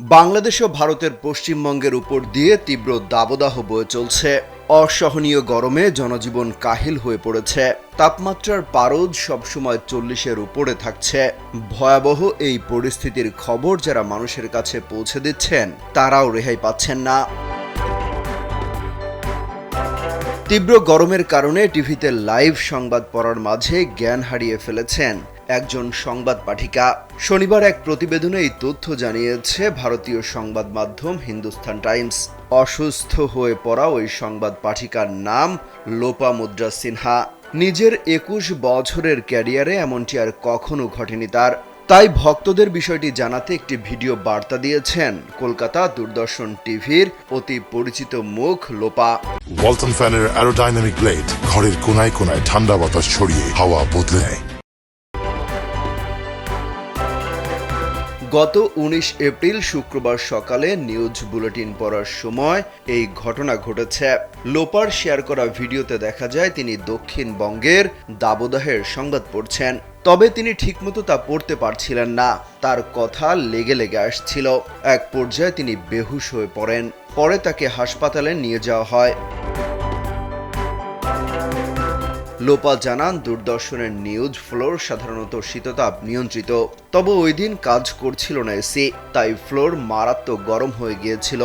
বাংলাদেশ ও ভারতের পশ্চিমবঙ্গের উপর দিয়ে তীব্র দাবদাহ বয়ে চলছে। অসহনীয় গরমে জনজীবন কাহিল হয়ে পড়েছে। তাপমাত্রার পারদ সবসময় 40-এর উপরে থাকছে। ভয়াবহ এই পরিস্থিতির খবর যারা মানুষের কাছে পৌঁছে দিচ্ছেন তারাও রেহাই পাচ্ছেন না। তীব্র গরমের কারণে টিভিতে লাইভ সংবাদ পড়ার মাঝে জ্ঞান হারিয়ে ফেলেছেন একজন সংবাদ পাঠিকা। শনিবার এক প্রতিবেদনে এই তথ্য জানিয়েছে ভারতীয় সংবাদ মাধ্যম হিন্দুস্তান টাইমস। অসুস্থ হয়ে পড়া ওই সংবাদ পাঠিকার নাম লোপামুদ্রা সিনহা। নিজের 21 বছরের ক্যারিয়ারে এমনটি আর কখনো ঘটেনি তার। তাই ভক্তদের বিষয়টি জানাতে একটি ভিডিও বার্তা দিয়েছেন কলকাতা দূরদর্শন টিভির অতি পরিচিত মুখ লোপা। ওয়ালটন ফ্যানের অ্যারোডাইনামিক ব্লেড ঘরের কোনায় কোনায় ঠান্ডা বাতাস ছড়িয়ে হাওয়া বদলে নেয়। গত 19 এপ্রিল শুক্রবার সকালে নিউজ বুলেটিন পড়ার সময় এই ঘটনা ঘটেছে। লোপার শেয়ার করা ভিডিওতে দেখা যায় তিনি দক্ষিণবঙ্গের দাবদাহের সংবাদ পড়ছেন। তবে তিনি ঠিকমতো তা পড়তে পারছিলেন না। তার কথা লেগে লেগে আসছিল। এক পর্যায়ে তিনি বেহুশ হয়ে পড়েন। পরে তাকে হাসপাতালে নিয়ে যাওয়া হয়। লোপা জানান, দূরদর্শনের নিউজ ফ্লোর সাধারণত শীততাপ নিয়ন্ত্রিত। তবে ওই দিন কাজ করছিল না এসি, তাই ফ্লোর মারাত্মক গরম হয়ে গিয়েছিল।